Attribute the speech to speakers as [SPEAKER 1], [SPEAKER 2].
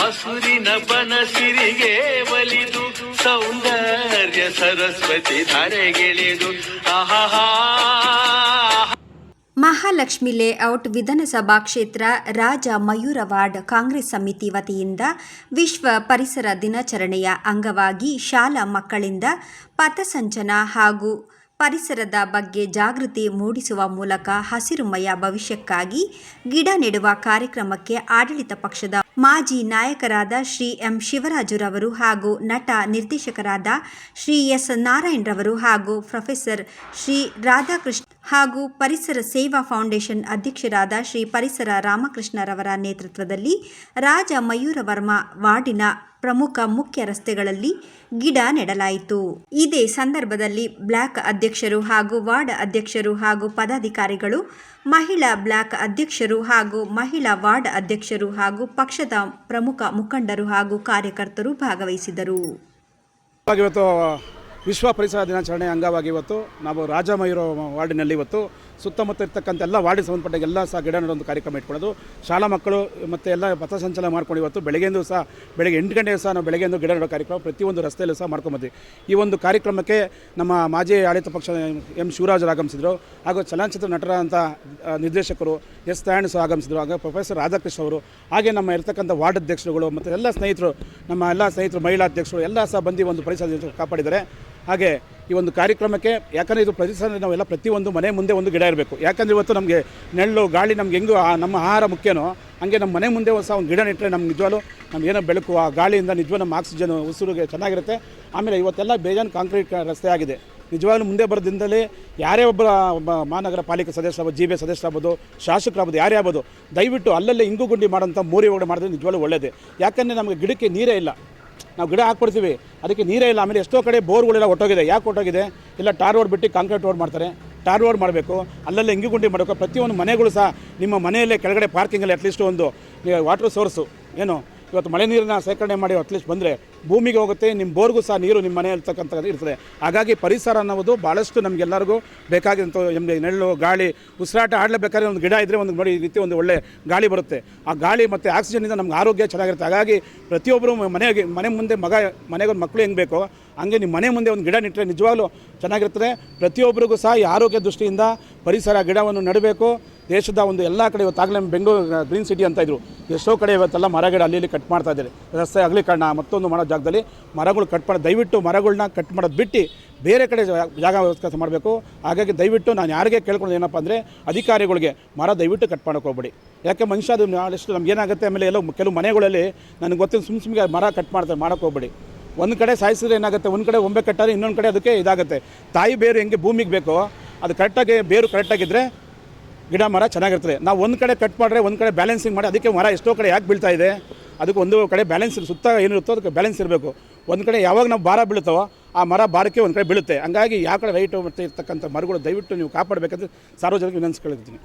[SPEAKER 1] ಹಸುರಿನ ಬನಸಿರಿಗೆ ಒಲಿದು ಸೌಂದರ್ಯ ಸರಸ್ವತಿ ಧಾರೆಗೆಳೆದು ಆಹಾ.
[SPEAKER 2] ಮಹಾಲಕ್ಷ್ಮಿ ಲೇಔಟ್ ವಿಧಾನಸಭಾ ಕ್ಷೇತ್ರ ರಾಜ ಮಯೂರವಾಡ್ ಕಾಂಗ್ರೆಸ್ ಸಮಿತಿ ವತಿಯಿಂದ ವಿಶ್ವ ಪರಿಸರ ದಿನಾಚರಣೆಯ ಅಂಗವಾಗಿ ಶಾಲಾ ಮಕ್ಕಳಿಂದ ಪಥಸಂಚಲನ ಹಾಗೂ ಪರಿಸರದ ಬಗ್ಗೆ ಜಾಗೃತಿ ಮೂಡಿಸುವ ಮೂಲಕ ಹಸಿರುಮಯ ಭವಿಷ್ಯಕ್ಕಾಗಿ ಗಿಡ ನೆಡುವ ಕಾರ್ಯಕ್ರಮಕ್ಕೆ ಆಡಳಿತ ಪಕ್ಷದ ಮಾಜಿ ನಾಯಕರಾದ ಶ್ರೀ ಎಂ ಶಿವರಾಜುರವರು ಹಾಗೂ ನಟ ನಿರ್ದೇಶಕರಾದ ಶ್ರೀ ಎಸ್ ನಾರಾಯಣರವರು ಹಾಗೂ ಪ್ರೊಫೆಸರ್ ಶ್ರೀ ರಾಧಾಕೃಷ್ಣ ಹಾಗೂ ಪರಿಸರ ಸೇವಾ ಫೌಂಡೇಶನ್ ಅಧ್ಯಕ್ಷರಾದ ಶ್ರೀ ಪರಿಸರ ರಾಮಕೃಷ್ಣರವರ ನೇತೃತ್ವದಲ್ಲಿ ರಾಜ ಮಯೂರವರ್ಮ ವಾರ್ಡಿನ ಪ್ರಮುಖ ಮುಖ್ಯ ರಸ್ತೆಗಳಲ್ಲಿ ಗಿಡ ನೆಡಲಾಯಿತು. ಇದೇ ಸಂದರ್ಭದಲ್ಲಿ ಬ್ಲಾಕ್ ಅಧ್ಯಕ್ಷರು ಹಾಗೂ ವಾರ್ಡ್ ಅಧ್ಯಕ್ಷರು ಹಾಗೂ ಪದಾಧಿಕಾರಿಗಳು, ಮಹಿಳಾ ಬ್ಲಾಕ್ ಅಧ್ಯಕ್ಷರು ಹಾಗೂ ಮಹಿಳಾ ವಾರ್ಡ್ ಅಧ್ಯಕ್ಷರು ಹಾಗೂ ಪಕ್ಷದ ಪ್ರಮುಖ ಮುಖಂಡರು ಹಾಗೂ ಕಾರ್ಯಕರ್ತರು ಭಾಗವಹಿಸಿದರು.
[SPEAKER 3] ಇವತ್ತು ವಿಶ್ವ ಪರಿಸರ ದಿನಾಚರಣೆ ಅಂಗವಾಗಿ ಇವತ್ತು ನಾವು ರಾಜ ಮಯೂರ ವಾರ್ಡಿನಲ್ಲಿ ಇವತ್ತು ಸುತ್ತಮುತ್ತ ಇರ್ತಕ್ಕಂಥ ಎಲ್ಲ ವಾರ್ಡಿಗೆ ಸಂಬಂಧಪಟ್ಟ ಎಲ್ಲ ಸಹ ಗಿಡ ನೆಡೋದು ಕಾರ್ಯಕ್ರಮ ಇಟ್ಕೊಳ್ಳೋದು. ಶಾಲಾ ಮಕ್ಕಳು ಮತ್ತು ಎಲ್ಲ ಪಥಸಂಚಲನ ಮಾಡ್ಕೊಂಡು ಇವತ್ತು ಬೆಳಗ್ಗೆಯಿಂದ ಸಹ ಬೆಳಗ್ಗೆ 8 ಗಂಟೆಗೆ ಸಹ ನಾವು ಬೆಳಗ್ಗೆಯಿಂದ ಗಿಡ ನೆಡೋ ಕಾರ್ಯಕ್ರಮ ಪ್ರತಿಯೊಂದು ರಸ್ತೆಯಲ್ಲೂ ಸಹ ಮಾಡ್ಕೊಂಬಂದ್ವಿ. ಈ ಒಂದು ಕಾರ್ಯಕ್ರಮಕ್ಕೆ ನಮ್ಮ ಮಾಜಿ ಆಡಳಿತ ಪಕ್ಷ ಎಂ ಶಿವರಾಜರು ಆಗಮಿಸಿದರು ಹಾಗೂ ಚಲನಚಿತ್ರ ನಟರಾದಂಥ ನಿರ್ದೇಶಕರು ಎಸ್ ನಾರಾಯಣ ಸಹ ಆಗಮಿಸಿದರು. ಹಾಗೆ ಪ್ರೊಫೆಸರ್ ರಾಧಾಕೃಷ್ಣ ಅವರು, ಹಾಗೆ ನಮ್ಮ ಇರ್ತಕ್ಕಂಥ ವಾರ್ಡ್ ಅಧ್ಯಕ್ಷರುಗಳು ಮತ್ತು ಎಲ್ಲ ಸ್ನೇಹಿತರು, ನಮ್ಮ ಎಲ್ಲ ಸ್ನೇಹಿತರು ಮಹಿಳಾ ಅಧ್ಯಕ್ಷರು ಎಲ್ಲ ಸಹ ಬಂದು ಒಂದು ಪರಿಸರ ಕಾಪಾಡಿದ್ದಾರೆ. ಹಾಗೆ ಈ ಒಂದು ಕಾರ್ಯಕ್ರಮಕ್ಕೆ ಯಾಕಂದರೆ ಇದು ಪರಿಸರ ನಾವೆಲ್ಲ ಪ್ರತಿಯೊಂದು ಮನೆ ಮುಂದೆ ಒಂದು ಗಿಡ ಇರಬೇಕು. ಯಾಕಂದರೆ ಇವತ್ತು ನಮಗೆ ನೆರಳು ಗಾಳಿ ನಮ್ಗೆ ಹೆಂಗೂ ನಮ್ಮ ಆಹಾರ ಮುಖ್ಯನೋ ಹಂಗೆ ನಮ್ಮ ಮನೆ ಮುಂದೆ ಸಹ ಒಂದು ಗಿಡ ನೆಟ್ಟರೆ ನಮ್ಗೆ ನಿಜವಾಗ್ಲೂ ನಮಗೇನೋ ಬೆಳಕು, ಆ ಗಾಳಿಯಿಂದ ನಿಜವಾಗ್ಲೂ ನಮ್ಮ ಆಕ್ಸಿಜನ್ ಉಸಿರಿಗೆ ಚೆನ್ನಾಗಿರುತ್ತೆ. ಆಮೇಲೆ ಇವತ್ತೆಲ್ಲ ಬೇಜಾನ್ ಕಾಂಕ್ರೀಟ್ ರಸ್ತೆ ಆಗಿದೆ. ನಿಜವಾಗ್ಲೂ ಮುಂದೆ ಬರೋದ್ರಿಂದಲೇ ಯಾರೇ ಒಬ್ಬ ಮಹಾನಗರ ಪಾಲಿಕೆ ಸದಸ್ಯರಾಗ್ಬೋದು, ಜಿ ಬಿ ಸದಸ್ಯರಾಗ್ಬೋದು, ಶಾಸಕರಾಗ್ಬೋದು, ಯಾರೇ ಆಗ್ಬೋದು, ದಯವಿಟ್ಟು ಅಲ್ಲಲ್ಲೇ ಇಂಗು ಗುಂಡಿ ಮಾಡೋಂಥ ಮೋರಿ ಒಳಗಡೆ ಮಾಡಿದ್ರೆ ನಿಜವಾಗ್ಲೂ ಒಳ್ಳೆಯದೇ. ಯಾಕಂದರೆ ನಮಗೆ ಗಿಡಕ್ಕೆ ನೀರೇ ಇಲ್ಲ. ನಾವು ಗಿಡ ಹಾಕ್ಬಿಡ್ತೀವಿ, ಅದಕ್ಕೆ ನೀರೇ ಇಲ್ಲ. ಆಮೇಲೆ ಎಷ್ಟೋ ಕಡೆ ಬೋರ್ಗಳೆಲ್ಲ ಹೊಟ್ಟೋಗಿದೆ. ಯಾಕೆ ಹೊಟ್ಟೋಗಿದೆ? ಇಲ್ಲ ಟಾರ್ ರೋಡ್ ಬಿಟ್ಟು ಕಾಂಕ್ರೀಟ್ ರೋಡ್ ಮಾಡ್ತಾರೆ. ಟಾರ್ ರೋಡ್ ಮಾಡಬೇಕು, ಅಲ್ಲಲ್ಲೇ ಇಂಗು ಗುಂಡಿ ಮಾಡಬೇಕು. ಪ್ರತಿಯೊಂದು ಮನೆಗಳು ಸಹ ನಿಮ್ಮ ಮನೆಯಲ್ಲೇ ಕೆಳಗಡೆ ಪಾರ್ಕಿಂಗಲ್ಲಿ ಅಟ್ಲೀಸ್ಟ್ ಒಂದು ವಾಟರ್ ಸೋರ್ಸು ಏನು ಇವತ್ತು ಮಳೆ ನೀರನ್ನ ಸೇಕರಣೆ ಮಾಡಿ ಅಟ್ಲೀಸ್ಟ್ ಬಂದರೆ ಭೂಮಿಗೆ ಹೋಗುತ್ತೆ, ನಿಮ್ಮ ಬೋರ್ಗೂ ಸಹ ನೀರು ನಿಮ್ಮ ಮನೆ ಇರ್ತಕ್ಕಂಥದ್ದು ಇರ್ತದೆ. ಹಾಗಾಗಿ ಪರಿಸರ ಅನ್ನೋದು ಭಾಳಷ್ಟು ನಮಗೆಲ್ಲರಿಗೂ ಬೇಕಾಗಿದ್ದಂಥ ನಮಗೆ ನೆರಳು, ಗಾಳಿ, ಉಸಿರಾಟ ಆಡಲೇಬೇಕಾದ್ರೆ ಒಂದು ಗಿಡ ಇದ್ದರೆ ಒಂದು ನೋಡಿ ಈ ರೀತಿ ಒಂದು ಒಳ್ಳೆ ಗಾಳಿ ಬರುತ್ತೆ. ಆ ಗಾಳಿ ಮತ್ತು ಆಕ್ಸಿಜನ್ನಿಂದ ನಮ್ಗೆ ಆರೋಗ್ಯ ಚೆನ್ನಾಗಿರುತ್ತೆ. ಹಾಗಾಗಿ ಪ್ರತಿಯೊಬ್ಬರು ಮನೆ ಮುಂದೆ ಮನೆಗೊಂದು ಮಕ್ಕಳು ಹೆಂಗೆ ಬೇಕೋ ಹಂಗೆ ನಿಮ್ಮ ಮನೆ ಮುಂದೆ ಒಂದು ಗಿಡ ನೆಟ್ಟರೆ ನಿಜವಾಗ್ಲೂ ಚೆನ್ನಾಗಿರ್ತದೆ. ಪ್ರತಿಯೊಬ್ಬರಿಗೂ ಸಹ ಈ ಆರೋಗ್ಯ ದೃಷ್ಟಿಯಿಂದ ಪರಿಸರ ಗಿಡವನ್ನು ನೆಡಬೇಕು. ದೇಶದ ಒಂದು ಎಲ್ಲ ಕಡೆ ಇವತ್ತಾಗಲೇ ಬೆಂಗಳೂರು ಗ್ರೀನ್ ಸಿಟಿ ಅಂತ ಇದ್ರು, ಎಷ್ಟೋ ಕಡೆ ಇವತ್ತೆಲ್ಲ ಮರಗಿಡ ಅಲ್ಲಿ ಕಟ್ ಮಾಡ್ತಾ ಇದ್ದಾರೆ. ರಸ್ತೆ ಅಗಲೀಕರಣ ಮತ್ತೊಂದು ಮಾಡೋ ಜಾಗದಲ್ಲಿ ಮರಗಳು ಕಟ್ ಮಾಡಿ, ದಯವಿಟ್ಟು ಮರಗಳನ್ನ ಕಟ್ ಮಾಡೋದು ಬಿಟ್ಟು ಬೇರೆ ಕಡೆ ಜಾಗ ವ್ಯವಸ್ಥೆ ಮಾಡಬೇಕು. ಹಾಗಾಗಿ ದಯವಿಟ್ಟು ನಾನು ಯಾರಿಗೆ ಕೇಳ್ಕೊಳ್ಳೋದು ಏನಪ್ಪ ಅಂದರೆ ಅಧಿಕಾರಿಗಳಿಗೆ ಮರ ದಯವಿಟ್ಟು ಕಟ್ ಮಾಡೋಕೆ ಹೋಗ್ಬೇಡಿ. ಯಾಕೆ ಮನುಷ್ಯ ಅದು ನಾಳೆಷ್ಟು ನಮಗೇನಾಗುತ್ತೆ. ಆಮೇಲೆ ಎಲ್ಲೋ ಕೆಲವು ಮನೆಗಳಲ್ಲಿ ನನಗೆ ಗೊತ್ತಿಲ್ಲ ಸುಮ್ಮನೆ ಮರ ಕಟ್ ಮಾಡೋಕೆ ಹೋಗ್ಬೇಡಿ. ಒಂದು ಕಡೆ ಸಾಯಿಸಿದ್ರೆ ಏನಾಗುತ್ತೆ, ಒಂದು ಕಡೆ ಒಮ್ಮೆ ಕಟ್ಟಾರೆ ಇನ್ನೊಂದು ಕಡೆ ಅದಕ್ಕೆ ಇದಾಗುತ್ತೆ. ತಾಯಿ ಬೇರು ಹೆಂಗೆ ಭೂಮಿಗೆ ಬೇಕೋ ಅದು ಕರೆಕ್ಟಾಗಿ ಬೇರು ಕರೆಕ್ಟಾಗಿದ್ದರೆ ಗಿಡ ಮರ ಚೆನ್ನಾಗಿರ್ತದೆ. ನಾವು ಒಂದು ಕಡೆ ಕಟ್ ಮಾಡಿದ್ರೆ ಒಂದು ಕಡೆ ಬ್ಯಾಲೆನ್ಸಿಂಗ್ ಮಾಡಿ, ಅದಕ್ಕೆ ಮರ ಎಷ್ಟೋ ಕಡೆ ಯಾಕೆ ಬೀಳ್ತಾ ಇದೆ, ಅದಕ್ಕೆ ಒಂದು ಕಡೆ ಬ್ಯಾಲೆನ್ಸ್ ಸುತ್ತ ಏನಿರುತ್ತೋ ಅದಕ್ಕೆ ಬ್ಯಾಲೆನ್ಸ್ ಇರಬೇಕು. ಒಂದು ಕಡೆ ಯಾವಾಗ ನಾವು ಭಾರ ಬೀಳುತ್ತೋ ಆ ಮರ ಭಾರಕ್ಕೆ ಒಂದು ಕಡೆ ಬೀಳುತ್ತೆ. ಹಂಗಾಗಿ ಯಾವ ಕಡೆ ರೈಟು ಮತ್ತು ಇರ್ತಕ್ಕಂಥ ಮರಗಳು ದಯವಿಟ್ಟು ನೀವು ಕಾಪಾಡಬೇಕಂತ ಸಾರ್ವಜನಿಕ ವಿನಂತಿಸ್ಕೊಳ್ತೀನಿ.